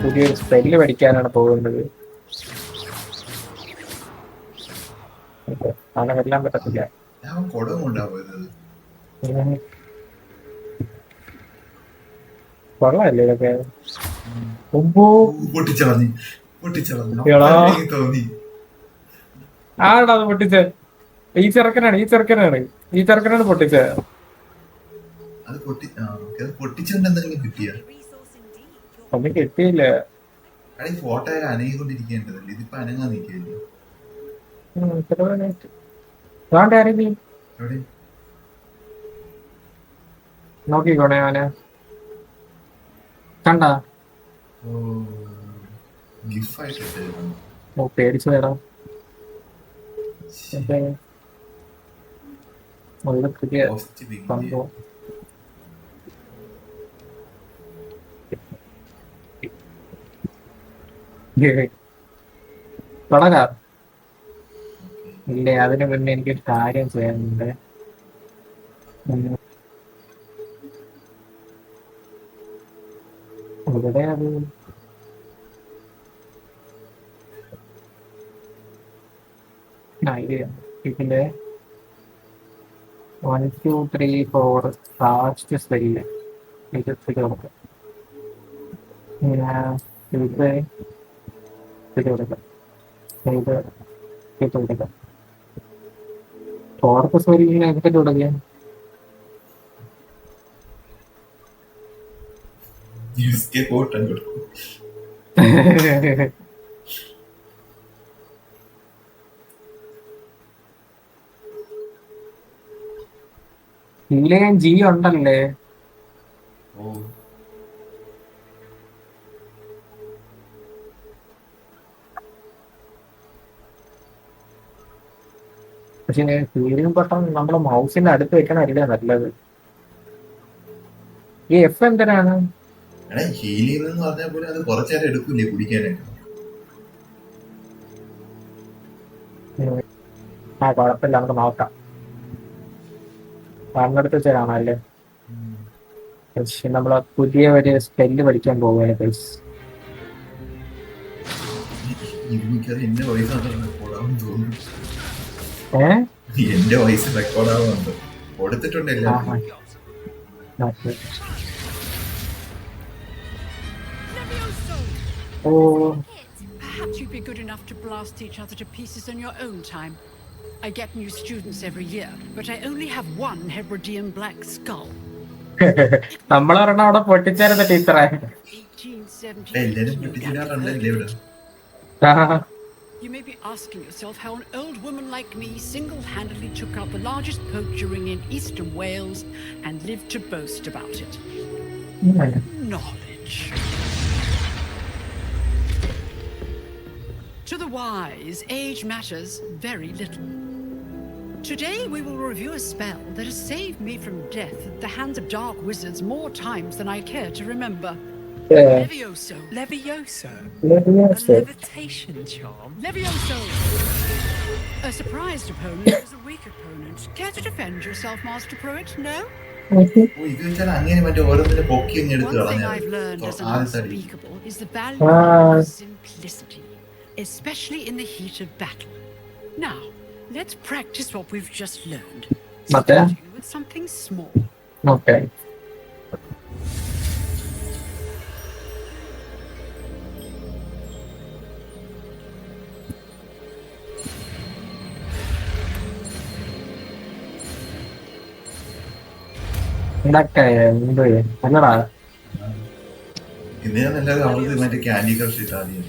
പുതിയൊരു സ്പെല്ല് പഠിക്കാനാണ് പോകുന്നത്. അങ്ങനെ എല്ലാം പറ്റത്തില്ല. കൊള്ളാല്ലേ ഇതൊക്കെ? ആടാ അത് പൊട്ടിച്ചേ. ഈ ചെറുക്കനാണ് പൊട്ടിച്ചത്. ഒന്നും കിട്ടിയില്ല. നോക്കിക്കോണേ അവനെ കണ്ടാ പേടിച്ചു വേണം. പുതിയ സംഭവം. തുടങ്ങാം. ഇല്ലേ, അതിനു മുന്നേ എനിക്കൊരു കാര്യം ചെയ്യാനുണ്ട്. ഇവിടെ അത് ഇതില് 1 2 3 4 ലാസ്റ്റ് സ്പെല്ല് ഇത് കൊടുക്കാം. ഇത് കൊടുക്കാം. ഇത് കൊടുക്കാം. ഫോർത്ത് സ്പെല്ലിന് എന്തൊക്കെ തുടങ്ങിയ ഇല്ലേ ജി ഉണ്ടല്ലേ? പക്ഷെ ഹീലിംഗ് ബട്ടൺ നമ്മളെ മൗസിന്റെ അടുത്ത് വെക്കണമല്ലേ നല്ലത്. ഈ എഫ് എന്തിനാണ്? ആ കുഴപ്പമില്ല, നമുക്ക് നോക്കാം. പറഞ്ഞെടുത്ത് വെച്ചാണല്ലേ. പക്ഷെ നമ്മള് പുതിയ ഒരു സ്പെല്ല് പഠിക്കാൻ പോവുകയാണ് ഗൈസ്. എന്റെ വോയിസ് റെക്കോർഡ് ആവുന്നുണ്ട്. കൊടുത്തിട്ടുണ്ട് എല്ലാം. Perhaps you'd be good enough to blast each other to pieces in your own time. I get new students every year, but I only have one Hebridean black skull. നമ്മളൊരെണ്ണം അവിടെ പൊട്ടിച്ചായിരുന്ന ടീച്ചറെ. You may be asking yourself how an old woman like me single-handedly took out the largest poacher ring in eastern Wales and lived to boast about it. Knowledge. To the wise, age matters very little. Today we will review a spell that has saved me from death at the hands of dark wizards more times than I care to remember. Levioso. Levioso? Levioso. A levitation charm? Levioso! A surprised opponent is a weak opponent. Care to defend yourself, Master Pruitt? No? One thing I've learned as an unspeakable is the value of simplicity, especially in the heat of battle. Now, let's practice what we've just learned, starting with something small. Okay. ഇതൊക്കെ എന്ത് അല്ലടാ ഇത് ഞാൻ എല്ലാവരും അവൾക്ക് മറ്റേ candy crush ഇട്ടാ മതി.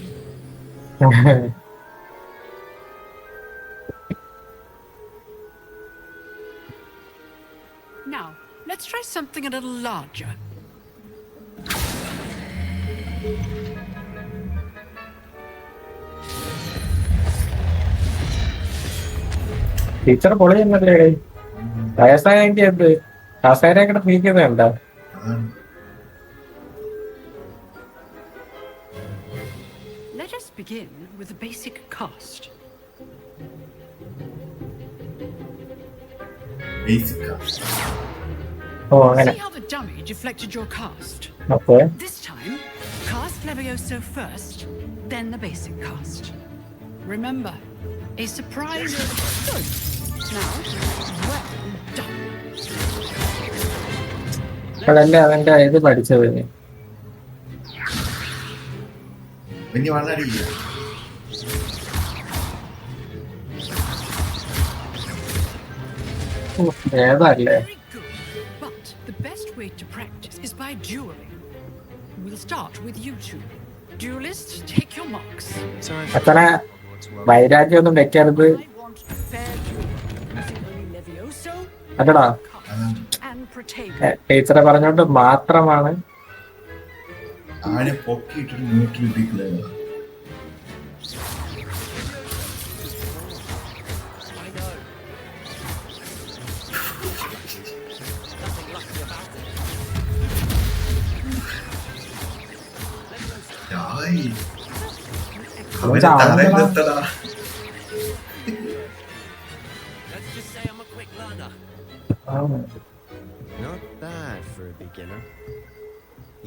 Now, let's try something a little larger. Teacher പൊളി എന്നല്ലേ വയസ്സായെങ്കിൽ എന്ത് കസേരയൊക്കെ നീക്കുന്നതുണ്ട. Let us begin with a basic cast. ഓ അങ്ങനെ. See how the dummy deflected your cast? Okay. This time, cast Levioso first, then the basic cast. Remember, a surprise. Good. Now, well done. ഇപ്പോഴല്ലേ അവന്റെ ഇത് പഠിച്ചത്. പിന്നെ വളരില്ല. ഏതല്ലേ? Very good. But the best way to practice is by dueling. We'll start with you two. Duelists, take your marks. അത്ര വൈരാഗ്യമൊന്നും വെക്കരുത്. I want a fair duel using only Levioso, അല്ലടാ, and Protego. ടീച്ചറെ പറഞ്ഞോണ്ട് മാത്രമാണ്. ആനെ പൊക്കിയിട്ടിട്ട് ന്യൂട്രലിറ്റിക്കുള്ള അവനെ തലയിലെത്തടാ. Let's just say I'm a quick learner. Not bad for a beginner.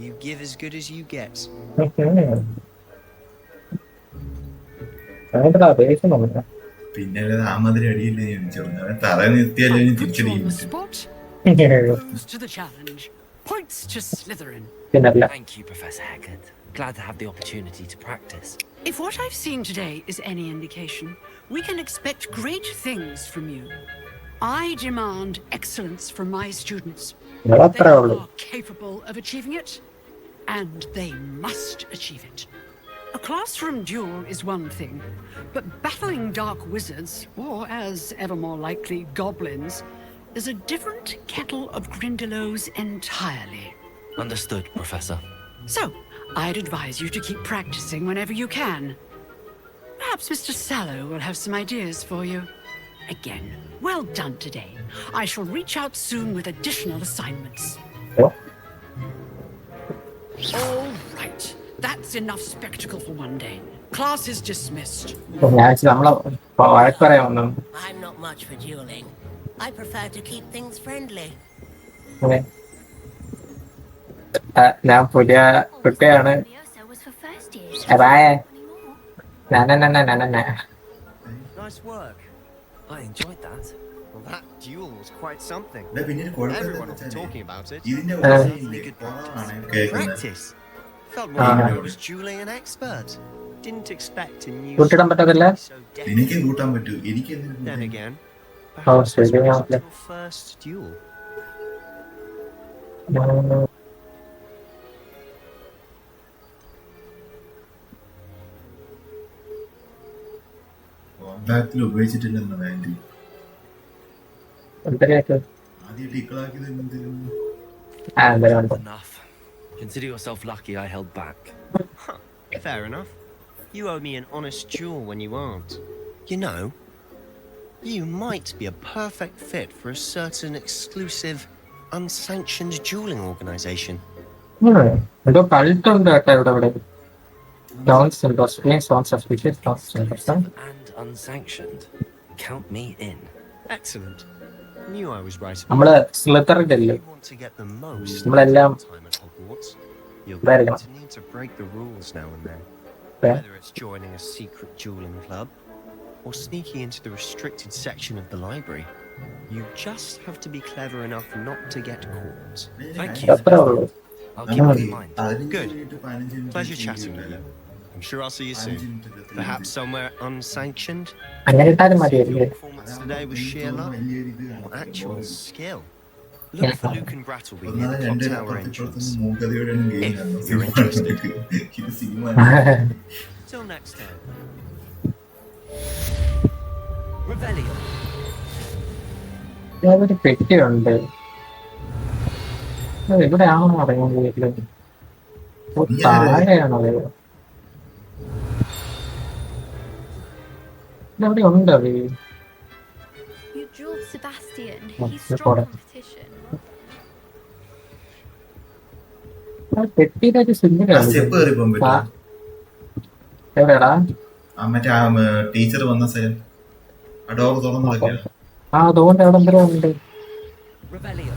You give as good as you get. പിന്നെ ആമതിരി അടിയില്ലേ ചോദിച്ചു. അവൻ തല നിർത്തിയാലേ Put you തിരിച്ചടിയും on the പറ്റും. spot. To the challenge. Points to Slytherin. പിന്നല്ല. Thank you, Professor Haggard. Glad to have the opportunity to practice. If what I've seen today is any indication, we can expect great things from you. I demand excellence from my students. They അത്രേ ഉള്ളൂ. are capable of achieving it, and they must achieve it. A classroom duel is one thing, but battling dark wizards, or as ever more likely, goblins, is a different kettle of Grindylows entirely. Understood, Professor. So, I'd advise you to keep practicing whenever you can. Perhaps Mr. Sallow will have some ideas for you. Again, well done today. I shall reach out soon with additional assignments. Oh. All right. That's enough spectacle for one day. Class is dismissed. ഞാൻ നമ്മളെ വഴക്ക് പറയാൻ വന്നു. I'm not much for dueling. I prefer to keep things friendly. ഞാൻ പുതിയ കുട്ടിയാണ്. Levioso was for first years. അതായേ Anymore. Nice work. I enjoyed that. Well, that duel was quite something. പിന്നെ Everyone will be കുഴപ്പമില്ല. talking about it. ഇതിന്റെ Lovely good കുറവാണ് കേൾക്കുന്നത്. Practice. Felt like I was dueling an expert. Didn't expect a new. കൂട്ടിടാൻ പറ്റത്തില്ല. So എനിക്ക് definitely. കൂട്ടാൻ പറ്റൂ. എനിക്ക് Then again, Oh, perhaps this so you wasn't have- your first duel. കോമ്പാക്റ്റിൽ ഉപയോഗിച്ചിട്ടില്ലെന്ന വാല്യൂ എന്തിനൊക്കെ ആദ്യം ടിക്കളാക്കിയത് എന്തിനും എന്തിനുണ്ട്. Enough. Consider yourself lucky I held back. Fair enough. You owe me an honest duel when you aren't. You know, you might be a perfect fit for a certain exclusive, unsanctioned dueling organization. എന്തോ കൾട്ടുണ്ട് കേട്ടോ ഇവിടെ ഇവിടെ. Sounds interesting, sounds suspicious, sounds interesting. And unsanctioned. Count me in. Excellent. Knew I was right about നമ്മള് സ്ലിത്തറിന്റെ അല്ലേ? you want to get the most നമ്മളെല്ലാം time at Hogwarts. You're Very going good. to need to break the rules now and then. Yeah. Whether it's joining a secret dueling club or sneaking into the restricted section of the library, you just have to be clever enough not to get caught. Thank you. അത്രേ ഉള്ളൂ. I'll keep it in mind. Good. Pleasure chatting with you. I'm sure I'll see you soon. Perhaps somewhere unsanctioned. അങ്ങനെ ഇട്ടാലും മതിയല്ലേ? Performance today was sheer luck or actual skill. Look for Luke and Brattleby near the clock tower entrance. If you're interested. Till next time. Revelio. ഒരു പെട്ടിയുണ്ട്. അത് എവിടെയാണോ അറിയാൻ വീട്ടില്. താഴെയാണോ അത്? ഇതെവിടെ ഉണ്ട് അത്? You drew Sebastian. Oh, He's no strong problem. competition. പെട്ടിയുടെ ഒരു സിമ്പിളാണ്. സ്റ്റെപ്പ് കയറി പോകാൻ പറ്റും. എവിടെയാടാ? മറ്റേ ടീച്ചർ വന്ന സ്ഥലം ആ ഡോർ തുറന്നതൊക്കെയാണ്. അതുകൊണ്ട് അവിടെ എന്തെങ്കിലും ഉണ്ട്. Revelio.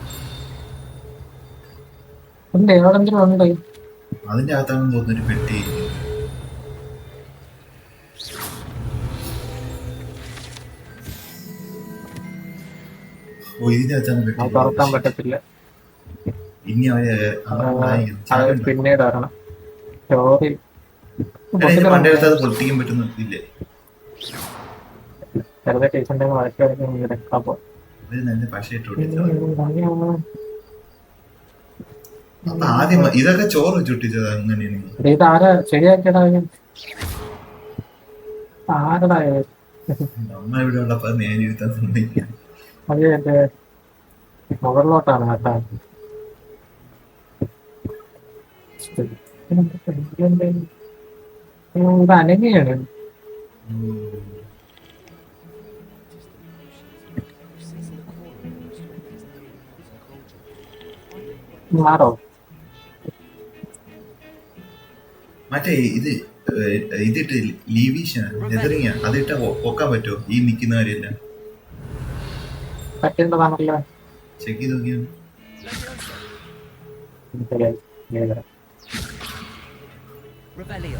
ഉണ്ട് എവിടെ എന്തെങ്കിലും ഉണ്ട്. അതിന്റെ അകത്താണെന്ന് തോന്നുന്നൊരു പെട്ടി. ഓ, ഇതിന്റെ അകത്താണ് പെട്ടി. അത് തുറക്കാൻ പറ്റത്തില്ല. ഇനി അത് പിന്നീട് വരണം. സ്റ്റോറി പണ്ടേ അത് പൊളിപ്പിക്കാൻ പറ്റുന്നില്ലേ? വെറുതെ ടീച്ചറിന്റെ വഴക്ക് അപ്പൊ നല്ല പശ ഇട്ടു. അപ്പൊ ആദ്യം ഇതൊക്കെ ചോറ് വെച്ചൊട്ടിച്ചത് അങ്ങനെയാണ്. ഇത് ആരാ ശരിയാക്കിയടാ? ആരടാ? നമ്മ ഇവിടെ ഉള്ളപ്പോ നേരെ ഇരുത്താൻ സമ്മതിക്കാം. അത് എന്റെ മുകളിലോട്ടാണ് കേട്ടാ. ഇത് അനങ്ങിയാണ്. മാറോ? മറ്റേ ഇതിട്ട് ലീവീഷറിയ അതിട്ട ഒക്കാൻ പറ്റുമോ? ഈ നിക്കുന്ന കാര്യമല്ല പറ്റുന്നതാണല്ലോ. ചെക്ക് ചെയ്ത് നോക്കിയാണ്. Revelio.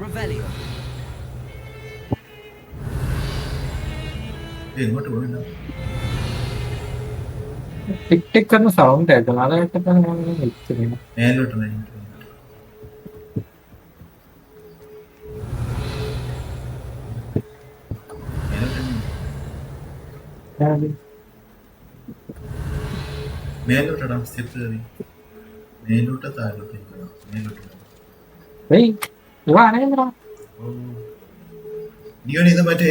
Revelio. എങ്ങോട്ട് പോകണ്ട? ടിക് ടിക് എന്ന സൗണ്ട് കേൾക്കുന്നു. അതായിട്ടൊക്കെ മേലോട്ട് മേലോട്ടിടാം. സ്റ്റെപ്പ് കയറി മേലോട്ട് താഴോട്ട് മേലോട്ട്. നീ ഇത് മറ്റേ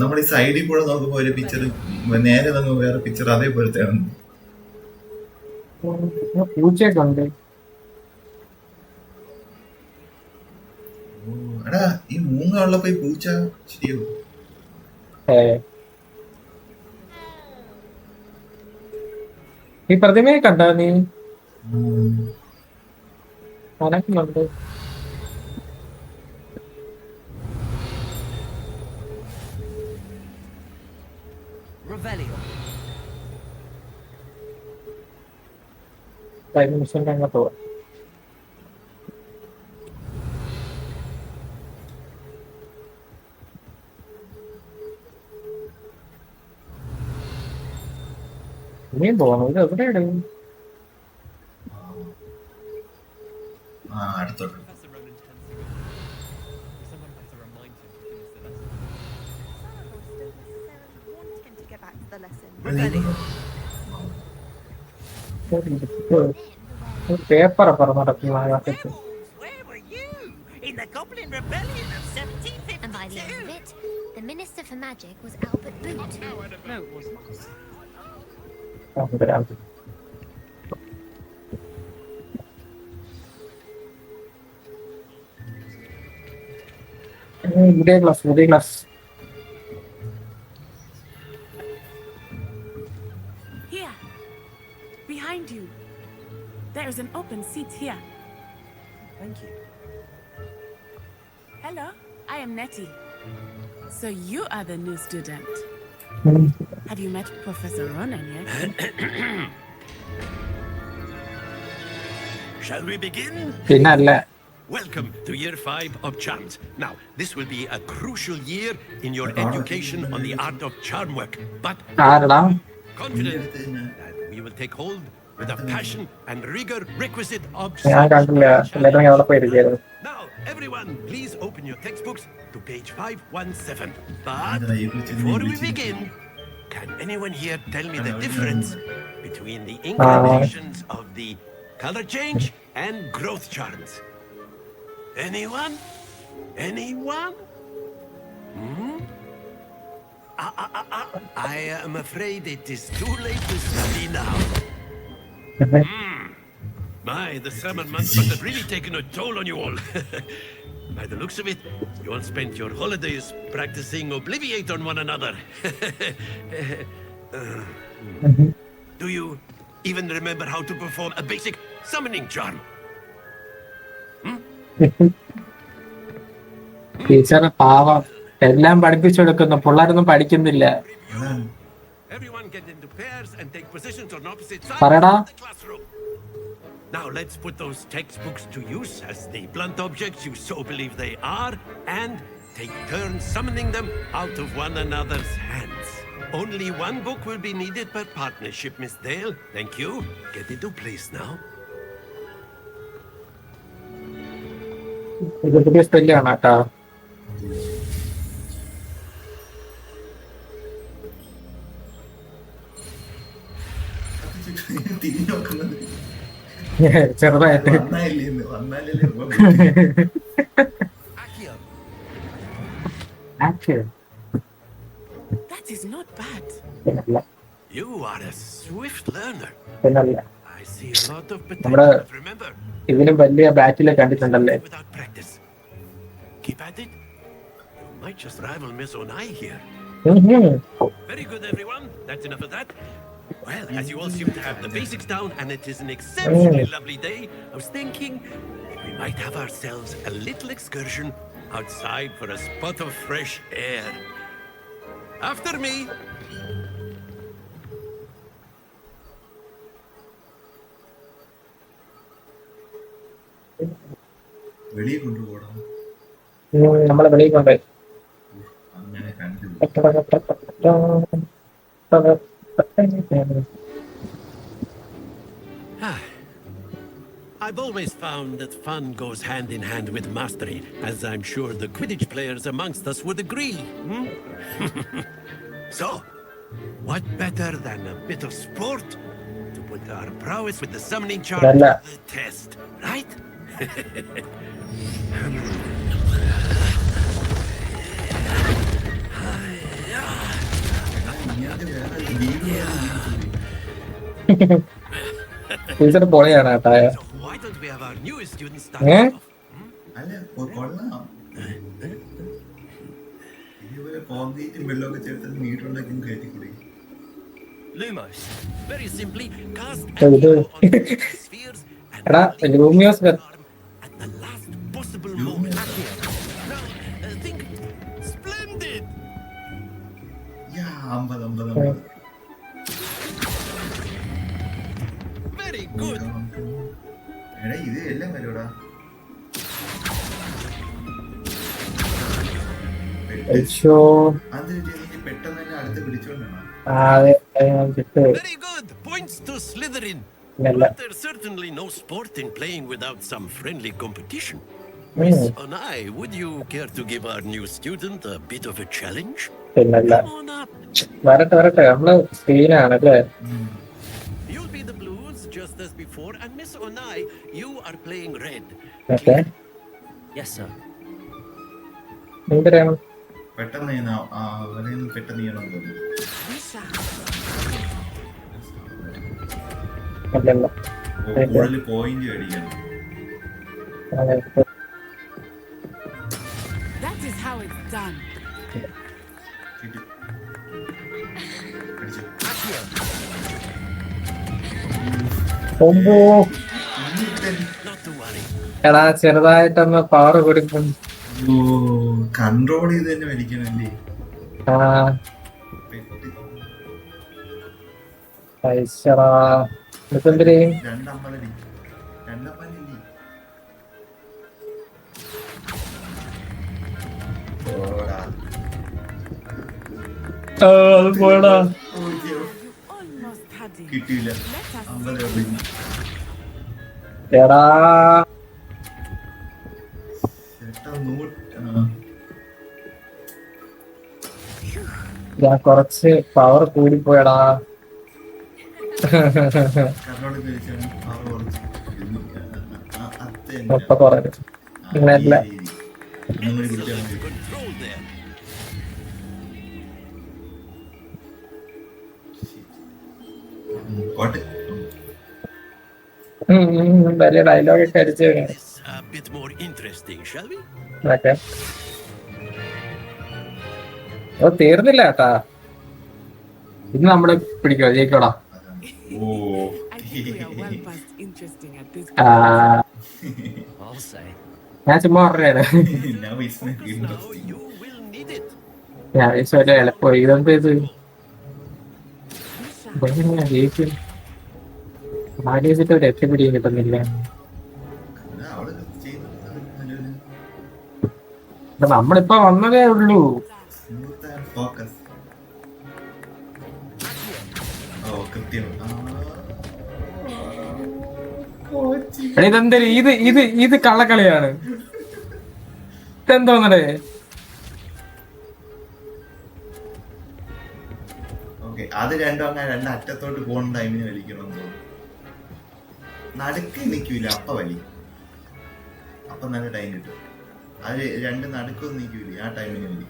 നമ്മൾ ഈ സൈഡിൽ കൂടെ നോക്കുമ്പോ ഒരു പിക്ചർ നേരെ നോക്കുമ്പോ വേറെ പിക്ചർ അതേപോലത്തെ ആണ്. പൂച്ചയൊക്കെ ഉണ്ട്. എടാ ഈ മൂങ്ങ ഉള്ളപ്പോ ഈ പൂച്ച ശരിയോ? ഈ പ്രതിമയെ കണ്ട നീ? അനക്കുന്നുണ്ട്. Revelio. മിഷന്റെ അങ്ങോട്ട് പോവാ. ഇനിയും പോകണം. ഇത് എവിടെയാണ്? അടുത്തോട്ട് പേപ്പർ പറഞ്ഞു നടക്കുന്ന. Where were you? In the Goblin Rebellion of 1752? And by the end of it, the Minister for Magic was Albert Boot. No, it wasn't. ഇതേ class. Here, behind you. There is an open seat here. Thank you. Hello, I am Nettie. So you are the new student. Have you met Professor Ronan yet? Shall we begin? പിന്നല്ല. Welcome to year 5 of charms. Now, this will be a crucial year in your education on the art of charm work, but ആരടാ? confident that we will take hold with the passion and rigor requisite of ഞാൻ കണ്ടില്ല. എല്ലാരും അവിടെ പോയിരിക്കുന്നു. Now, everyone, please open your textbooks to page 517. But before we begin, can anyone here tell me the difference between the incarnations of the color change and growth charms? Anyone? Anyone? I am afraid it is too late to study now. My, the summer months must have really taken a toll on you all. By the looks of it, you all spent your holidays practicing Obliviate on one another. Do you even remember how to perform a basic summoning charm? Teacher പാവം എല്ലാം പഠിപ്പിച്ചു കൊടുക്കുന്നു, പിള്ളേരൊന്നും പഠിക്കുന്നില്ല. അതാണ്. Everyone get into pairs and take positions on opposite sides പറയടാ. of the classroom. Now let's put those textbooks to use as the blunt objects you so believe they are, and take turns summoning them out of one another's hands. Only one book will be needed per partnership, Miss Dale. Thank you. Get into place now. ഇത് പുതിയ സ്പെല്ലാണ് കേട്ടോ. തിരിഞ്ഞു നോക്കുന്നത് ചെറുതായിട്ട്. വന്നായില്ലേ വന്നാലല്ലേ Accio. Action. That is not bad. പിന്നല്ല You are a swift learner. പിന്നല്ല I see a lot of നമ്മുടെ potential. But remember, ഇതിലും വലിയ ബാറ്റില് കണ്ടിട്ടുണ്ടല്ലേ. without practice. Keep at it. You might just rival Miss Onai here. Very good, everyone. That's enough of that. Well, as you all seem to have the basics down, and it is an exceptionally lovely day, I was thinking we might have ourselves a little excursion outside for a spot of fresh air. After me. വെളിയെ കൊണ്ടുപോകണം. നമ്മളെ വെളിയിൽ കൊണ്ടുപോയി. അങ്ങനെ കണ്ടു. I've always found that fun goes hand in hand with mastery, as I'm sure the Quidditch players amongst us would agree. So, what better than a bit of sport to put our prowess with the summoning charm to Lala. the test, right? Teacher പൊളിയാണ് കേട്ടോ. So why don't we have our newest students start Eh? off? അല്ല കൊള്ളാം. ഇതുപോലെ കോൺക്രീറ്റും വെള്ളമൊക്കെ ചേർത്ത് നീട്ടുണ്ടാക്കി കയറ്റിക്കൂടി. Lumos. Very simply, cast Oh, an do arrow it. on the spheres and എടാ place ലൂമിയോസ് the arm at the last possible moment. Now, think splendid. Yeah 50. Very good. എടാ ഇത് എല്ലാം വരൂടാ. അയ്യോ അത് പെട്ടെന്ന് തന്നെ അടുത്ത് പിടിച്ചോണ്ടാണ്. അതെ കിട്ടു. Very good. Points to Slytherin. പിന്നല്ല. But there's certainly no sport in playing without some friendly competition. Miss Onai, would you care to give our new student a bit of a challenge? പിന്നല്ല. Come on up. വരട്ടെ നമ്മള് സ്ക്രീനാണല്ലേ. You'll be the blues just as before, and Miss Onai, you are playing red. Okay Yes, sir. എന്തിനാണ് പെട്ടെന്ന് പെട്ടെന്ന് ചെയ്യണം തോന്നുന്നു. Risha. അല്ലല്ല. കൂടുതൽ പോയിന്റ് അടിക്കണം. That is how it's done. കിട്ടി. അടിച്ചു. ഒമ്പോ Not to worry. എടാ ചെറുതായിട്ടൊന്ന് പവർ കൊടുക്കും. കൺട്രോൾ ചെയ്ത് തന്നെ വലിക്കണല്ലേ. ആ പൈസടാ എന്തിരി രണ്ടമ്പലടി. ഓടാ. അത് പോയടാ. ഓടിക്കോ. You almost had it. കിട്ടിയില്ല. Let us 50 ഒതുങ്ങി. എടാ ചേട്ടാ ഞാൻ കുറച്ച് പവർ കൂടിപ്പോയടാ. കണ്ണോട് കഴിച്ചാണ് അവർ കുറച്ച് ഇപ്പൊ കുറഞ്ഞു. ഇങ്ങനെയല്ല. ഒന്നും കൂടി പിടിച്ചാൽ മതി. Control there. കോട്ടെ. വലിയ ഡയലോഗ് ഒക്കെ അടിച്ചു. This a bit more interesting, shall we? Okay അത് തീർന്നില്ല കേട്ടാ. ഇന്ന് നമ്മള് പിടിക്കോ ജയിക്കോടാ. ഓ I think we are well past interesting at this ആ I'll say. ഞാൻ ചുമ്മാ പറഞ്ഞാണ്. Now it's my Focus now, you will need it. ഞാൻ വിചാരിച്ചു എളുപ്പം ഇതെന്ത് ഇത് ജയിക്കും ആലോചിച്ചിട്ട് ഒരു എത്തിപ്പിടിയും കിട്ടുന്നില്ല. അവള് ചെയ്യുന്നത് നമ്മളിപ്പോ വന്നതേ ഉള്ളൂ. Smooth and focus. ഓ കൃത്യം. ഇതെന്തൊരു ഇത് കള്ളക്കളിയാണ്. ഇതെന്തോന്നടേ? ഓക്കെ, അത് രണ്ടും അങ്ങനെ രണ്ട് അറ്റത്തോട്ട് പോകുന്ന ടൈമിന് വലിക്കണം എന്ന് തോന്നുന്നു. നടുക്ക് നിൽക്കൂല, അപ്പ വലി, അപ്പൊ നല്ല ടൈം കിട്ടും. അത് രണ്ട് നടുക്കൊന്നും നിൽക്കൂല, ആ ടൈമിന് വലി.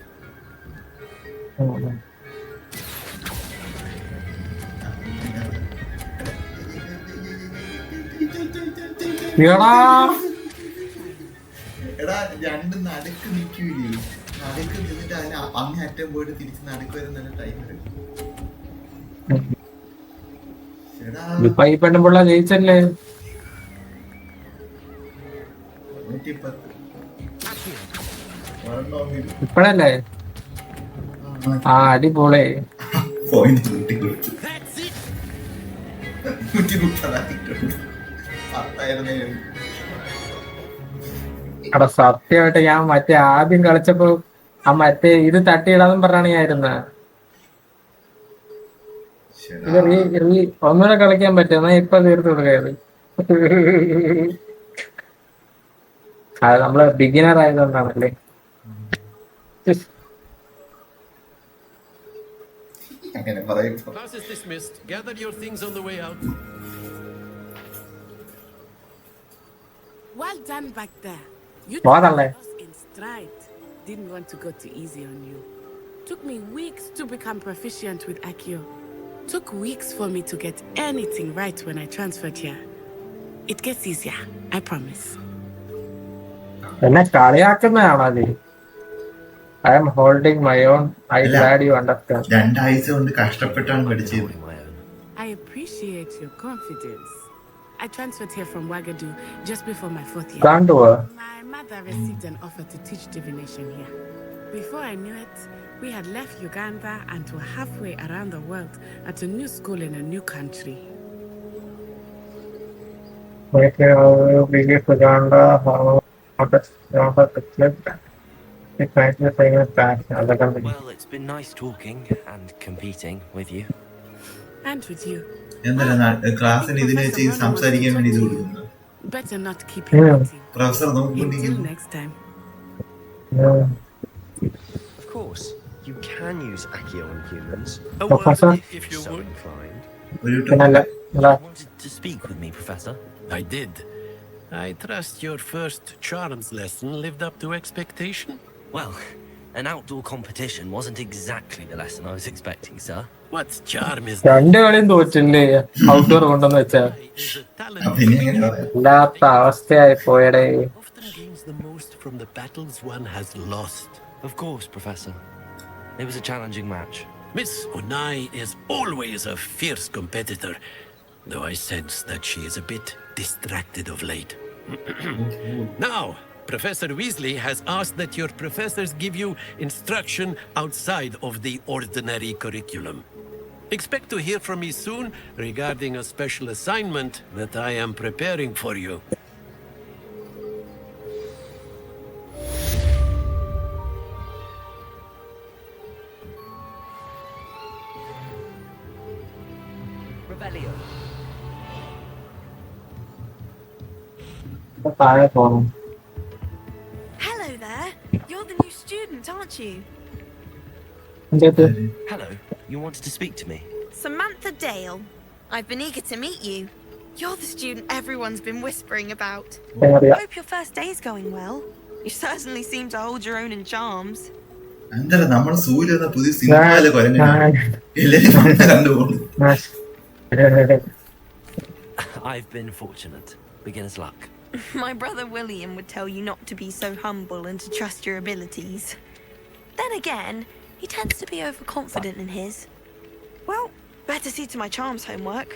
എടാ രണ്ട് നടുക്ക് നിൽക്കൂലേ, നടുക്ക് നിന്നിട്ട് അതിന് അങ്ങേ അറ്റം പോയിട്ട് തിരിച്ച് നടുക്ക് വരെ നല്ല ടൈം കിട്ടും. ഇപ്പൊ ഈ പെണ്ണുപിള്ള ജയിച്ചല്ലേ. 110 ഇപ്പഴല്ലേ? ആ അടിപൊളി. പോയിന്റ് കൂട്ടി കൊടുത്തു. 130 എടാ സത്യമായിട്ട് ഞാൻ മറ്റേ ആദ്യം കളിച്ചപ്പോ ആ മറ്റേ ഇത് തട്ടിയിടാന്നും പറഞ്ഞാണ് ഞാൻ ഇരുന്നത്. ഇത് ഒന്നുകൂടെ കളിക്കാൻ പറ്റും. എന്നാ ഇപ്പൊ തീർത്ത് കൊടുക്കരുത്. അത് നമ്മള് ബിഗിനർ ആയതുകൊണ്ടാണല്ലേ. അങ്ങനെ പറയും. Class is dismissed. Gather your things on the way out. Well done back there. You What took a us in stride. Didn't want to go too easy on you. Took me weeks to become proficient with Accio. Took weeks for me to get anything right when I transferred here. It gets easier, I promise. എന്നെ കളിയാക്കുന്നതാണോ അത്? I am holding my own. I glad you understand. 2 ആഴ്ച കൊണ്ട് കഷ്ടപ്പെട്ടാണ് പഠിച്ചത്. I appreciate your confidence. I transferred here from Wagadu just before my 4th year. Can't do it. My mother received an offer to teach divination here. Before I knew it, we had left Uganda and were halfway around the world at a new school in a new country. Well, it's been nice talking and competing with you. And with you. എന്താ ക്ലാസ്സിൽ ഇതിനെ വെച്ച് സംസാരിക്കാൻ വേണ്ടി ഇത് കൊടുക്കുന്നത്? Better not keep you waiting. Professor Until നോക്കിക്കൊണ്ടിരിക്കുന്നു. next time. Of course, you can use Accio on humans. A Professor? word if you So would. inclined. ഒരു You wanted to speak with me, Professor? I did. I trust your first charms lesson lived up to expectation. Well, an outdoor competition wasn't exactly the lesson I was expecting, sir. What charm is രണ്ട് കളിയും തോറ്റില്ലേ outdoor കൊണ്ടെന്ന് വെച്ചാ? is a talent പിന്നെ എങ്ങനെ പറയാം? ഇല്ലാത്ത അവസ്ഥയായി പോയടേ. often gains the most from the battles one has lost. Of course, Professor. It was a challenging match. Miss Unai is always a fierce competitor, though I sense that she is a bit distracted of late. Now, Professor Weasley has asked that your professors give you instruction outside of the ordinary curriculum. Expect to hear from me soon regarding a special assignment that I am preparing for you. Rebellion. താഴെ പോണം. Hello there. You're the new student, aren't you? എന്തേത്? Hello. You wanted to speak to me? Samantha Dale. I've been eager to meet you. You're the student everyone's been whispering about. അറിയാം. Hope your first day is going well. You certainly seem to hold your own in charms. എന്താ നമ്മൾ സൂര്യ എന്ന പുതിയ സിനിമയിലെ കൊരങ്ങനാണ്. എല്ലാരും വന്ന് കണ്ടുപോകുന്നു. I've been fortunate. Beginner's luck. My brother William would tell you not to be so humble and to trust your abilities. Then again, he tends to be overconfident in his. Well, better see to my charms homework.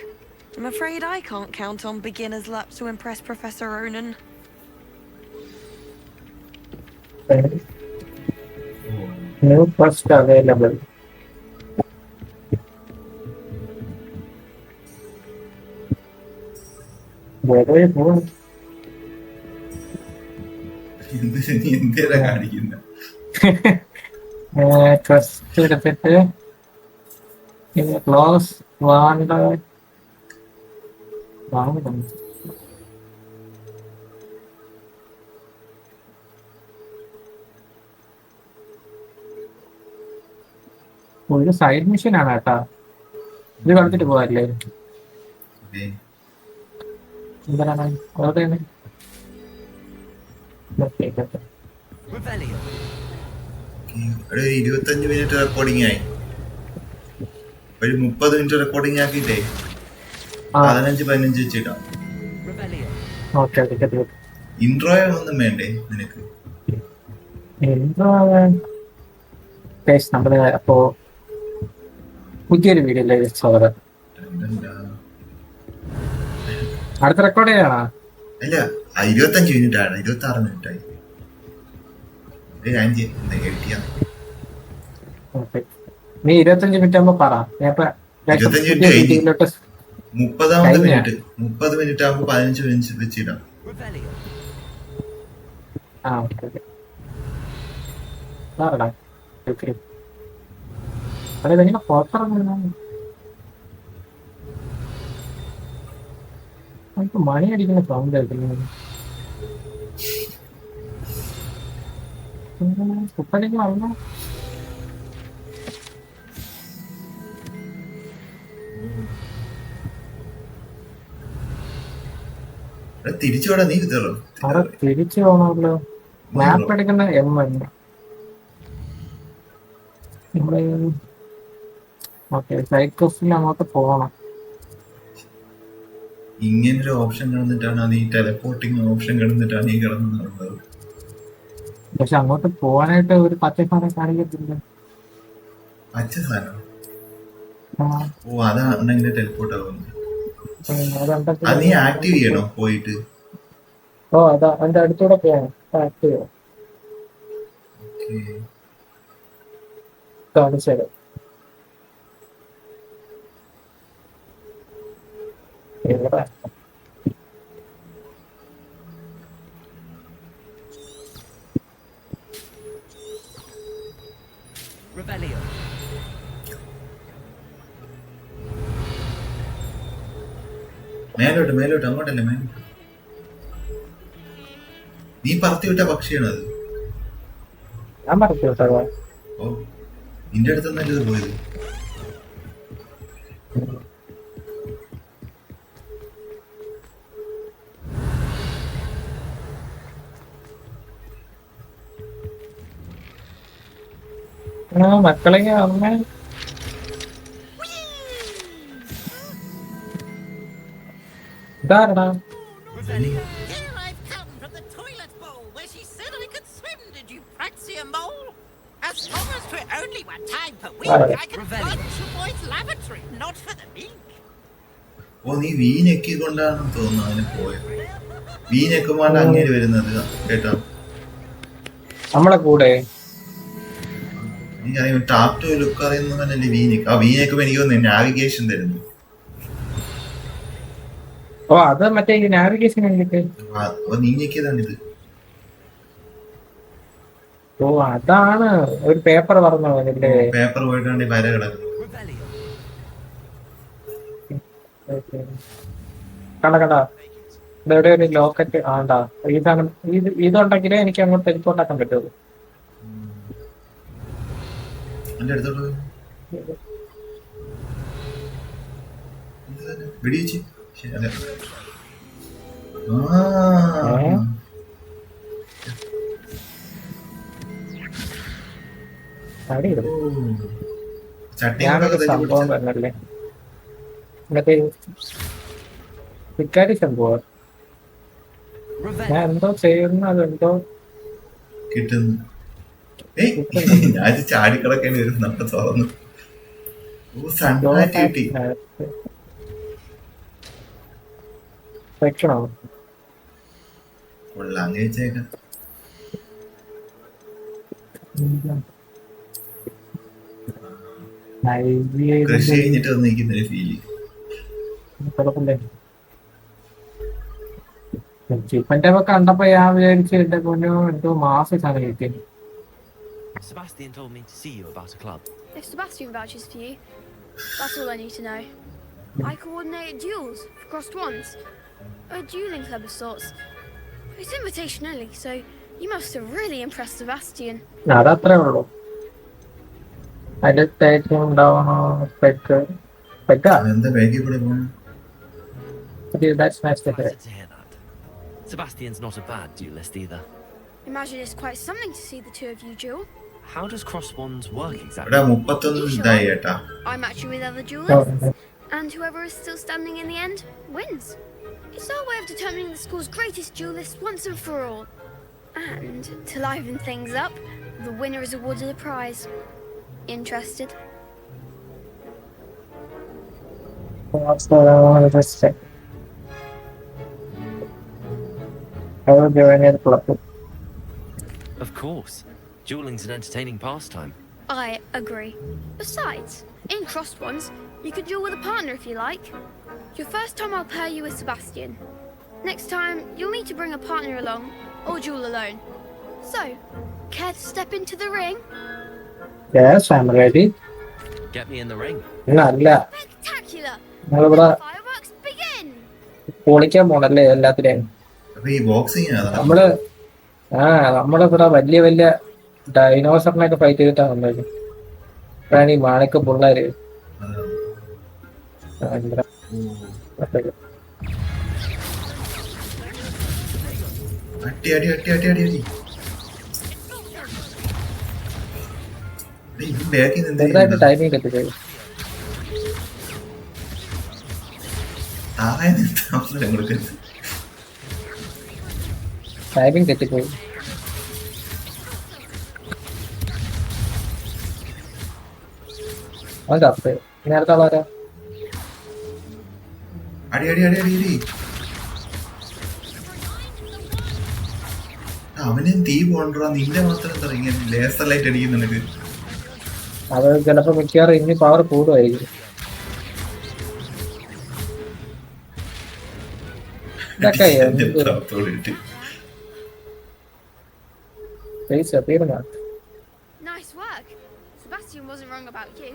I'm afraid I can't count on beginner's luck to impress Professor Ronan. New first available. Where is one? നീ എന്തേതാ കാണിക്കുന്ന? Trust എടുത്തിട്ട് close വാണ്ട ഒരു side mission ആണ് കേട്ടാ. ഇത് കളിച്ചിട്ട് പോവാല്ലേ? എന്താണ് എവിടെയാണ്? ഒരു 25 മിനിറ്റ് റെക്കോർഡിംഗ് ആയി. ഒരു 30 മിനിറ്റ് റെക്കോർഡിംഗ് ആക്കിയിട്ടേ 15 വെച്ചിട്ടാ. ഇൻട്രോ ഒന്നും വേണ്ടേ നിനക്ക്? ഇൻട്രോ നമ്മള് അപ്പോ പുതിയൊരു വീഡിയോ അടുത്ത റെക്കോർഡ് ചെയ്യാണോ? അല്ല 25 മിനിറ്റ് ആണ്. 26 മിനിറ്റ് ആയി. നീ 25 മിനിറ്റ് ആകുമ്പോ പറ. 30 മിനിറ്റ് ആകുമ്പോ 15 മിനിറ്റ് വെച്ചിടാം. അതെങ്ങനെ പുറത്തിറങ്ങുന്ന നമുക്ക് മണി അടിക്കുന്ന സൗണ്ട് കേൾക്കുന്നത്. കുപ്പടിക്ക് വന്ന തിരിച്ചു വേണം. നീ തിരിച്ചു പോകണമല്ലോ. മാപ്പ് എടുക്കുന്ന നമ്മള് ഓക്കെ സൈക്കോസിൽ അങ്ങോട്ട് പോകണം. ഇങ്ങനൊരു ഓപ്ഷൻ കിടന്നിട്ടാണ് നീ ടെലപ്പോർട്ടിങ് ഓപ്ഷൻ കിടന്നിട്ടാണ് നീ കിടന്നത്. പക്ഷെ അങ്ങോട്ട് പോകാനായിട്ട് ഒരു പച്ച സാധനം കാണിക്കത്തില്ല. പച്ച സാധനം? ഓ അതാണ് ഇങ്ങനെ ടെലപ്പോർട്ട് ആവുന്നത്. അത് നീ ആക്റ്റീവ് ചെയ്യണോ പോയിട്ട്? ഓ അതാ അതിന്റെ അടുത്തൂടെ പോകണം. ആക്റ്റീവ് ചെയ്യണം. കാണിച്ചത് മേലോട്ട് അങ്ങോട്ടല്ലേ മേലോട്ട്. നീ പറത്തി വിട്ട പക്ഷിയാണത്. ഞാൻ പറത്തി വിട്ടോ? ഓ നിന്റെ അടുത്ത് നല്ലത് പോയത്. മക്കളെ അമ്മ ഇതാരടാ? Here I've come from the toilet bowl where she said I could swim. Did you praxia mole? As long as for only one time per week, I can plunge the boy's lavatory, not for the week. ഓ നീ വീഞ്ഞെക്കി കൊണ്ടാണെന്ന് തോന്നുന്നു അതിന് പോയത്. വീഞ്ഞെക്കുമ്പോണ്ട് അങ്ങനെ വരുന്നത് കേട്ടോ. നമ്മളെ കൂടെ എനിക്കറിയാം ടാപ് ടു ലുക്ക് അറിയുന്നതല്ലേ വീഞ്ഞെക്ക്. ആ വീഞ്ഞെക്കുമ്പോ എനിക്ക് തോന്നുന്നു നാവിഗേഷൻ തരുന്നു. ഓ അത് മറ്റേ നാവിഗേഷൻ നീങ്ങിയതാണിത്. ഓ അതാണ് ഒരു പേപ്പർ പറഞ്ഞു അതിന്റെ പേപ്പർ പോയിട്ടാണ് വര കിടക്കുന്നത്. കണ്ട ഇതെവിടെ ഒരു ലോക്കറ്റ് ആണ്ടാ. ഇതാണ് ഇതുണ്ടെങ്കിലേ എനിക്ക് അങ്ങോട്ട് ടെലിപ്പോർട്ട് ആക്കാൻ പറ്റുള്ളൂ. വെടിവെച്ച് സംഭവം തന്നല്ലേ മറ്റേ ഇക്കാരി സംഭവം. ഞാൻ എന്തോ ചെയ്യുന്ന അതെന്തോ കിട്ടുന്നു. ഞാൻ ചാടിക്കിടക്കേണ്ടി വരും. നമ്മൾ തുറന്നു വെക്കണോ? കൊള്ളാം. അങ്ങനെ വെച്ചേക്കാം. കൃഷി കഴിഞ്ഞിട്ട് വന്നിരിക്കുന്ന ഫീല്. ചിപ്പന്റെ ഒക്കെ കണ്ടപ്പോ ഞാൻ വിചാരിച്ചു എന്റെ പൊന്നോ എന്തോ മാസം സാധനം കിട്ടി. Sebastian told me to see you about a club. If Sebastian vouches for you, that's all I need to know. I coordinate duels for crossed ones. A dueling club of sorts. It's invitation only, so you must have really impressed Sebastian. അതത്രേ ഉള്ളൂ. അടുത്തായിട്ടും ഉണ്ടാവണോ പെക്ക് Pekka? എന്താ ബാഗിൽ കൂടെ പോകണം? That's nice to hear. Excited to hear that. Sebastian's not a bad duelist either. Imagine it's quite something to see the two of you duel. How does cross wands work exactly? ഇവിടെ 31 ഇതായി കേട്ടാ. I match you with other duelists, and whoever is still standing in the end wins. It's our way of determining the school's greatest duelist once and for all. And to liven things up, the winner is awarded a prize. Interested? Of course. Dueling's an entertaining pastime. I agree. Besides, in crossed ones, you could duel with a partner if you like. Your first time I'll pair you with Sebastian. Next time, you'll need to bring a partner along, or duel alone. So, care to step into the ring? Yes, I'm ready. Get me in the ring. അല്ല Spectacular! നമ്മളിവിടെ Fireworks begin! പൊളിക്കാൻ പോണല്ലേ എല്ലാത്തിനെയും. അപ്പൊ ഈ boxing നമ്മളിവിടെ വലിയ വലിയ ഡൈനോസറിനൊക്കെ ഫൈറ്റ് ചെയ്തിട്ടാണ് വന്നത്. അപ്പോഴാണ് ഈ മാണിക്ക പിള്ളേര് അടി അടി അടി അടി അടി അടി. ബാക്കിൽ ചെറുതായിട്ട് ടൈമിങ് തെറ്റിപ്പോയി. ടൈമിങ് തെറ്റിപ്പോയി. അവൻ കപ്പ് നേരത്തെ ആളാരാ? അടി അടി അടി അടി അടി. അവന് തീ പോണ്ടാ, നിന്റെ മാത്രം എന്താ ഇങ്ങനെ ലേസർ ലൈറ്റ് അടിക്കുന്നുണ്ട്. അത് ചിലപ്പോ മിക്കവാറും ഇനി പവർ കൂടുമായിരിക്കും. ഇതൊക്കെ Nice work. Sebastian wasn't wrong about you.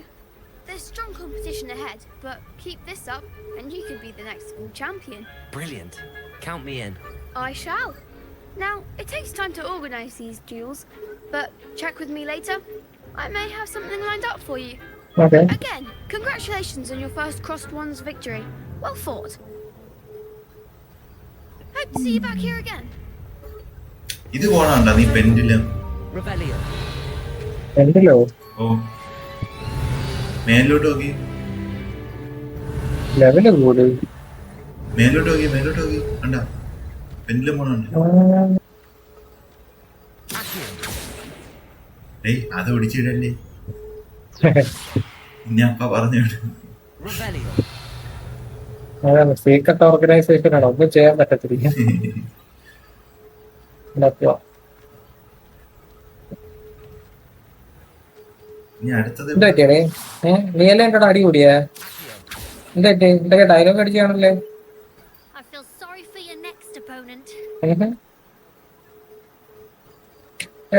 There's strong competition ahead, but keep this up and you could be the next school champion. Brilliant. Count me in. I shall. Now, it takes time to organize these duels, but check with me later. I may have something lined up for you. Okay. Again, congratulations on your first crossed ones victory. Well fought. Hope to see you back here again. ഇത് പോണാണ്ടാ നീ പെൻഡിലും. Revelio. പെൻഡിലോ? ഓ മേലോട്ട് നോക്കി. Level കൂടി. മേലോട്ട് നോക്കി മേലോട്ട് നോക്കി കണ്ടാ പെൻഡിലും പോണുണ്ട്. ഏയ് അത് ഒടിച്ചിടല്ലേ. ഞാൻ അപ്പ പറഞ്ഞു. Revelio. അതാണ് സീക്രട്ട് ഓർഗനൈസേഷൻ ആണ്, ഒന്നും ചെയ്യാൻ പറ്റത്തില്ല. ഇനി അടുത്തത് എന്താ പറ്റിയേ? നീയല്ലേ എന്റെ അടി കൂടിയാ? എന്താ പറ്റി? എന്തൊക്കെ ഡയലോഗ് അടിച്ചാണല്ലേ? I feel sorry for your next opponent.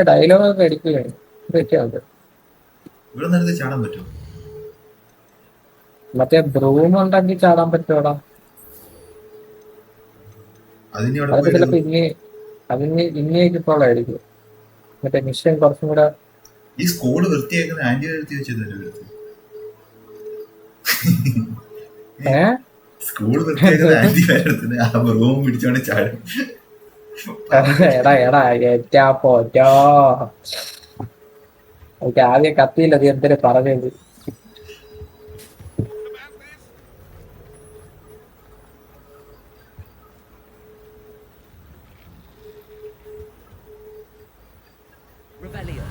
Dialogue ഒക്കെ അടിക്കുകയാണ്. പറ്റിയത് ഇവിടെ നേരത്തെ ചാടാൻ പറ്റുമോ? മറ്റേ ബ്രൂം ഉണ്ടെങ്കിൽ ചാടാൻ പറ്റുമോടാ? അതൊക്കെ ചിലപ്പോ ഇനിയേക്കുള്ളായിരിക്കും. മറ്റേ മിഷൻ കുറച്ചും കൂടെ ഈ സ്കൂള് വൃത്തിയാക്കുന്ന ആന്റി എഴുത്തി വെച്ചതല്ലേ? സ്കൂള് വൃത്തിയാക്കുന്ന ആന്റി വരത്തിന് ആ ബ്രൂം പിടിച്ചോണ്ട് ചാടും. എടാ പോറ്റോ, എനിക്ക് ആദ്യം കത്തിയില്ല. അത് എന്തിനു പറഞ്ഞത്? Revelio.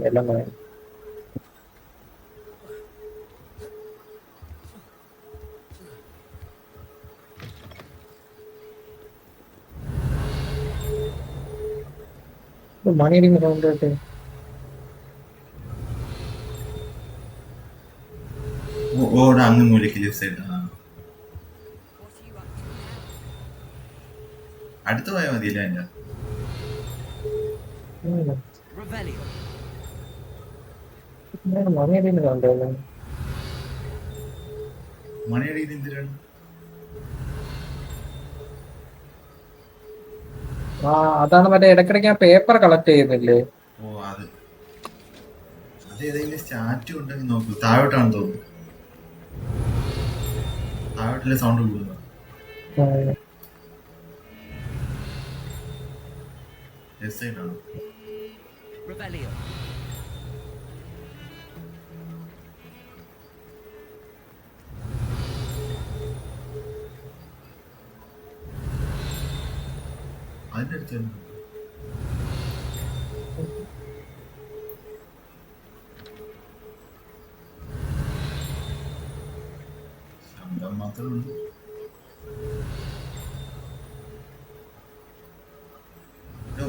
എല്ലാം മണിയടിക്കുന്ന സൗണ്ട് കേട്ട്. ഓടെ അങ്ങ് മൂലയ്ക്ക് ലെഫ്റ്റ് സൈഡ്. അടുത്ത് പോയാൽ മതിയല്ലേ അതിന്റെ മണിയടിക്കുന്ന സൗണ്ട് കേട്ടോ. മണിയടിയിൽ എന്തിനാണ്? ആ അതാണ് മറ്റേ ഇടയ്ക്കിടയ്ക്ക് ആ പേപ്പർ കളക്ട് ചെയ്യുന്നില്ലേ? ഓ അത് ഏതെങ്കിലും സ്റ്റാറ്റു ഉണ്ടെങ്കിൽ നോക്കൂ. താഴോട്ടാണ് തോന്നുന്നു. താഴോട്ടല്ലേ സൗണ്ട് കൂടുന്നത്. ലെഫ്റ്റ് സൈഡാണ്. അതിന്റെ അടുത്ത് ശബ്ദം മാത്രമേ ഉള്ളൂ.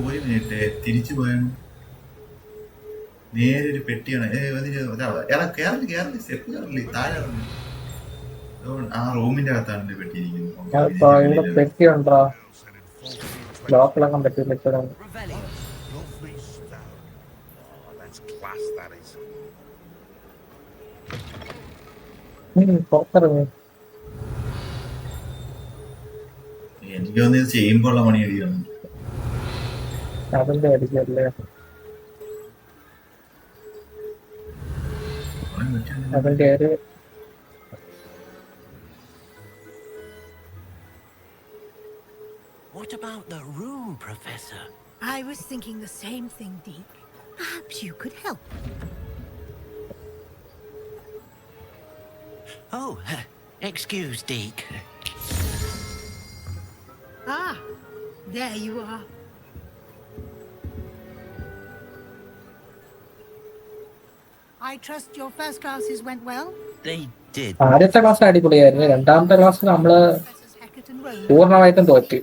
ഒരു മിനിറ്റ് തിരിച്ചു പോയാണ്. നേരെ ഒരു പെട്ടിയാണ്. കേരള സ്റ്റെപ്പ് കയറില്ലേ? താഴെ ഇറങ്ങി. ആ റൂമിന്റെ അകത്താണ് പെട്ടി ഇരിക്കുന്നത്. പെട്ടി ഉണ്ടോ? ലോക്കിളക്കാൻ പറ്റില്ല. എനിക്ക് തോന്നിയത് ചെയ്യുമ്പോൾ ഉള്ള പണി അടിയാണ്. അതിന്റെ അടിക്കല്ലേ അതിന്റെ ഒരു What about the room, Professor? I was thinking the same thing, Deke. Perhaps you could help. Oh, excuse, Deke. Ah, there you are. I trust your first classes went well? They did. ആദ്യത്തെ class അടിപൊളിയായിരുന്നു. രണ്ടാമത്തെ class നമ്മള് പൂർണ്ണമായിട്ടും തോറ്റി.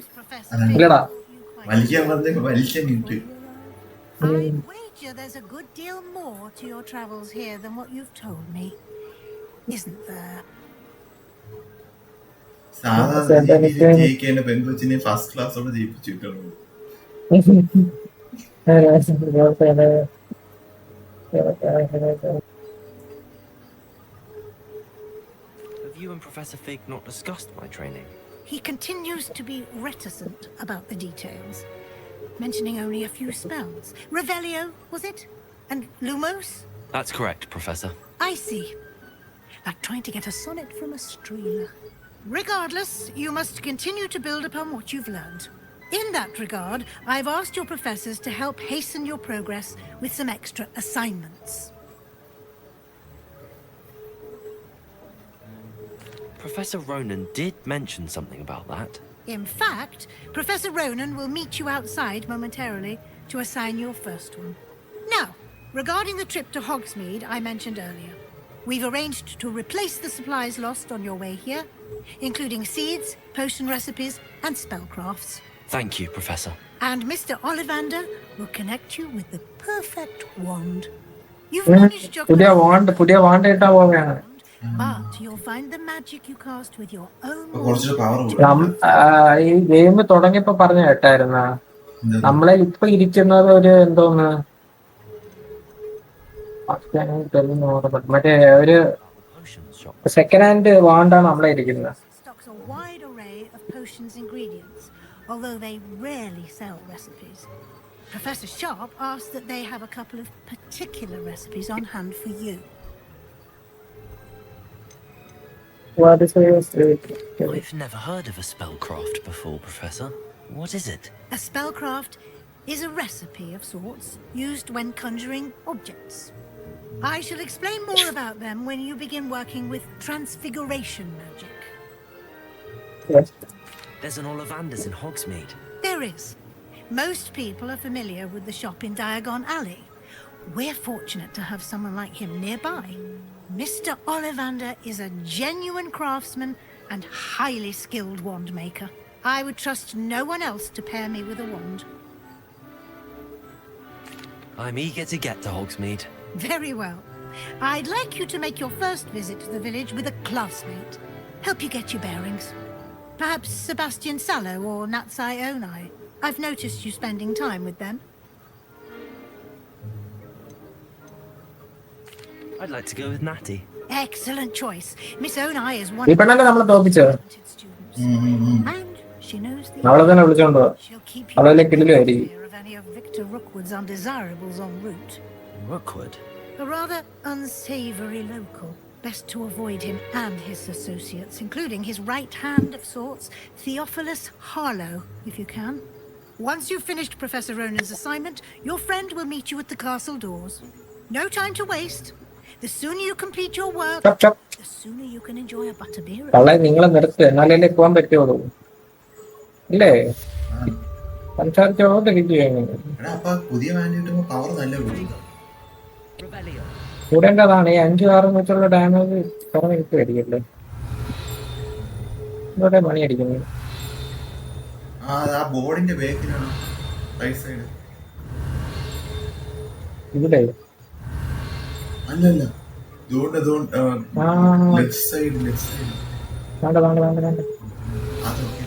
ഇല്ലടാ വലിക്കാൻ വലിക്കാൻ കിട്ടി. I wager there's a good deal more to your travels here than what you've told me. Isn't there? സാധാരണ ജയിക്കേണ്ട പെൺകൊച്ചിനെ first ക്ലാസ്സോടെ ജയിപ്പിച്ചിട്ടുള്ളൂ. Have you and Professor Fig not discussed my training? He continues to be reticent about the details, mentioning only a few spells. Revelio, was it? And Lumos? That's correct, Professor. I see. Like trying to get a sonnet from a streamer. Regardless, you must continue to build upon what you've learned. In that regard, I've asked your professors to help hasten your progress with some extra assignments. Professor Ronan did mention something about that. In fact, Professor Ronan will meet you outside momentarily to assign your first one. Now, regarding the trip to Hogsmeade I mentioned earlier, we've arranged to replace the supplies lost on your way here, including seeds, potion recipes, and spellcrafts. Thank you, Professor. And Mr. Ollivander will connect you with the perfect wand. You've managed your പുതിയ want ഇട്ടാ പോവുകയാണ്. but you'll find the magic you cast with your own. കുറച്ച് power ഈ game തുടങ്ങിയപ്പോ പറഞ്ഞ കേട്ടായിരുന്ന നമ്മളെ ഇപ്പൊ ഇരിക്കുന്നത് ഒരു എന്തോന്ന് മറ്റേ ഒരു സെക്കൻഡ് ഹാൻഡ് വാണ്ടാണ് നമ്മളെ ഇരിക്കുന്നത്. Stocks a wide array of potions ingredients, although they rarely sell recipes. Professor Sharp asked that they have a couple of particular recipes on hand for you. I've never heard of a spellcraft before, Professor. What is it? A spellcraft is a recipe of sorts used when conjuring objects. I shall explain more about them when you begin working with transfiguration magic. Yes. There's an Ollivander's in Hogsmeade. There is. Most people are familiar with the shop in Diagon Alley. We're fortunate to have someone like him nearby. Mr. Ollivander is a genuine craftsman and highly skilled wand maker. I would trust no one else to pair me with a wand. I'm eager to get to Hogsmeade. Very well. I'd like you to make your first visit to the village with a classmate. Help you get your bearings. Perhaps Sebastian Sallow or Natsai Onai. I've noticed you spending time with them. I'd like to go with Natty. Excellent choice. Miss Onai is one ഈ of പെണ്ണല്ലേ നമ്മളെ തോപ്പിച്ചത്? the talented students. And she knows the അവളെ തന്നെ വിളിച്ചോണ്ട് പോവാ. She'll keep you അവളെ കിടിലുമായിരിക്കും. clear of any of Victor Rookwood's undesirables en route. Rookwood? A rather unsavory local. Best to avoid him and his associates, including his right hand of sorts, Theophilus Harlow, if you can. Once you've finished Professor Ronan's assignment, your friend will meet you at the castle doors. No time to waste. The sooner you complete your work, ചപ്പ് ചപ്പ്. the sooner you can enjoy a butterbeer. തള്ളെ നിങ്ങളെ നിർത്ത്, എന്നാലല്ലേ പോകാൻ പറ്റുള്ളൂ. ഇല്ലേ? സംസാരിച്ചോണ്ടിരിക്കുകയാണ്. എടാ അപ്പൊ പുതിയ വാൻഡ് കിട്ടുമ്പോ പവർ നല്ല കൂടും. കൂടേണ്ടതാണ്. ഈ 5-6 വെച്ചുള്ള ഡാമേജ് കുറഞ്ഞ് കിട്ടുമായിരിക്കല്ലേ? ഇവിടെ മണി അടിക്കുന്നു. ആ ബോർഡിന്റെ ബാക്കിലാണ് റൈറ്റ് സൈഡ്. ഇവിടെ അല്ലല്ല ലെഫ്റ്റ് സൈഡ് വേണ്ട വേണ്ട വേണ്ട വേണ്ട. അതൊക്കെ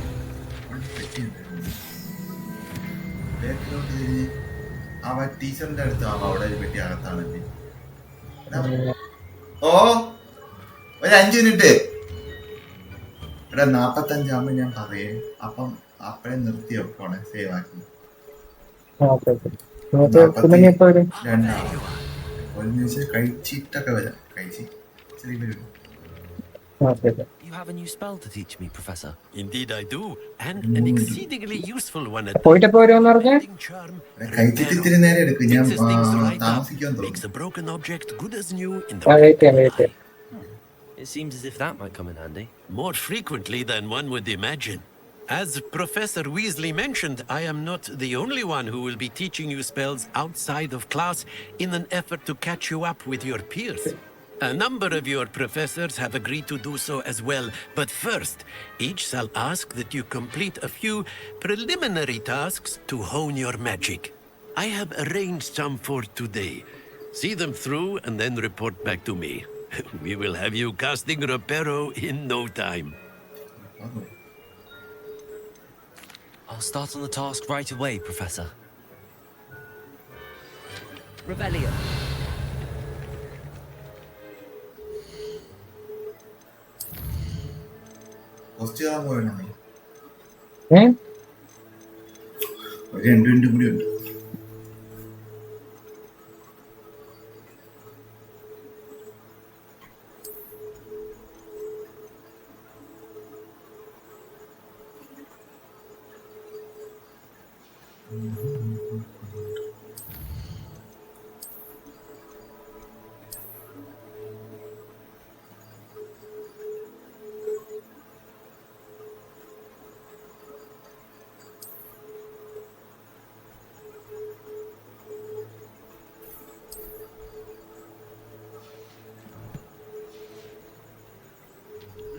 ബാക്കിലോട്ട് തിരിഞ്ഞ് അവ ടീച്ചറിന്റെ അടുത്താവും. അവിടെ ഒരു പെട്ടി അകത്താണല്ലേ. ഓ ഒരു 5 മിനിറ്റ്. ഇവിടെ 45 ആകുമ്പോ ഞാൻ പറയേ. അപ്പം അപ്പഴേ നിർത്തി വെക്കോണേ, സേവ് ആക്കി. കഴിച്ചിട്ടൊക്കെ വരാം. കഴിച്ച് ചെറിയ വരും. You have a new spell to teach me, Professor. Indeed I do, and an exceedingly useful one at പോയിട്ടപ്പോ വരുമെന്ന് പറഞ്ഞേ. കഴിച്ചിട്ട് ഇത്തിരി നേരം എടുക്കും. ഞാൻ fixes things right up, താമസിക്കാൻ makes തോന്നും. a broken object good as new in ആ the വെയിറ്റ് ചെയ്യാം വെയിറ്റ് ചെയ്യാം. It seems as if that might come in handy. more frequently than one would imagine. As Professor Weasley mentioned, I am not the only one who will be teaching you spells outside of class in an effort to catch you up with your peers. A number of your professors have agreed to do so as well, but first, each shall ask that you complete a few preliminary tasks to hone your magic. I have arranged some for today. See them through and then report back to me. We will have you casting Reparo in no time. I'll start on the task right away, Professor. Rebellion. Post ചെയ്യാൻ പോകണം. ഏ ഒരു 2 minute കൂടി ഉണ്ട്.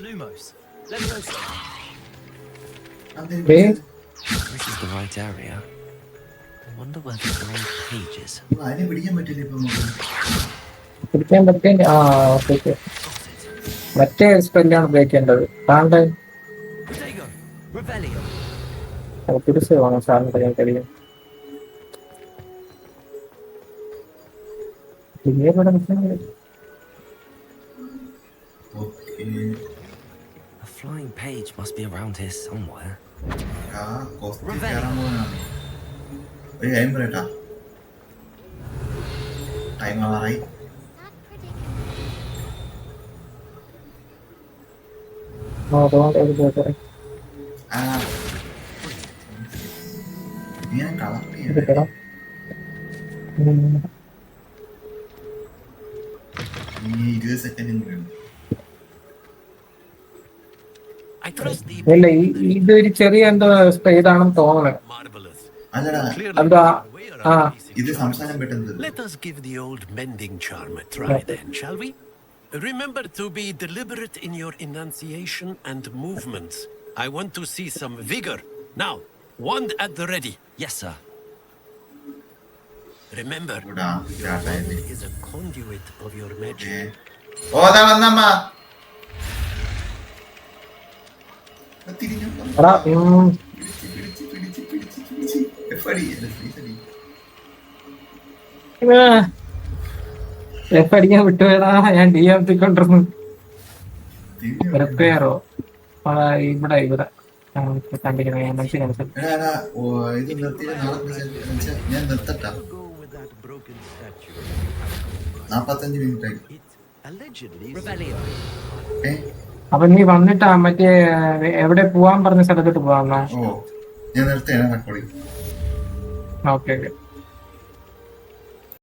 Lumos. Leviosa. അതെ. This is the right area. I wonder where the grey page is. അതിനെ പിടിക്കാൻ പറ്റില്ല ഇപ്പൊ നമുക്ക്. പിടിക്കാൻ പറ്റേ. ആ ഓക്കെ. മറ്റേ സ്പെല്ലാണ് ഉപയോഗിക്കേണ്ടത്. താങ്കൾ Protego. Rebellion. തിരിച്ച് വേണം സാറിന് പറയാൻ കഴിയും. ഇവിടെ നിൽക്കുന്നത് okay. A flying page must be around here somewhere. ആ കോസ്റ്റ് കയറാൻ പോകാനാണ്. ഒരു കാര്യം പറയട്ടാ, ടൈം ആവാറായി. ഞാൻ കളക്ട് ചെയ്യണം. ഇനി 20 സെക്കൻഡ് കൂടെ ഉണ്ട്. I trust the ഇല്ല ഇതൊരു ചെറിയ എന്തോ ഇതാണെന്ന് തോന്നണേ. marvelous. അല്ലടാ, എന്താ ആ ഇത് സംസാരം പെട്ടെന്ന്. Let us give the old mending charm a try then, shall we? Remember to be deliberate in your enunciation and movements. I want to see some vigor. Now, wand at the ready. Yes, sir. Remember, ഇവിടെ ആദ്യമായിട്ടായിരുന്നു. is a conduit of your magic. ഓ അതാ വന്നമ്മ. തിരിഞ്ഞു. എടാ പിടിച്ച്. എഫടി, എഫടി. F അടിക്കാൻ വിട്ടുപോയതാ. ഞാൻ D എത്തിക്കൊണ്ടിരുന്നു. റിപ്പയറോ ഇവിടെ കണ്ടിരിക്കുന്ന ഞാൻ മനസ്സിലായി. ഇത് നിർത്തിയിട്ട് ഞാൻ നിർത്തട്ടാ. Go with that broken statue. 45 minute ആയി. It allegedly അപ്പൊ നീ വന്നിട്ടാ മറ്റേ എവിടെ പോവാൻ പറഞ്ഞ സ്ഥലത്തോട്ട് പോവാന്നാ? ഓ ഞാൻ നിർത്തിയാണ് റെക്കോർഡിങ്. Okay okay.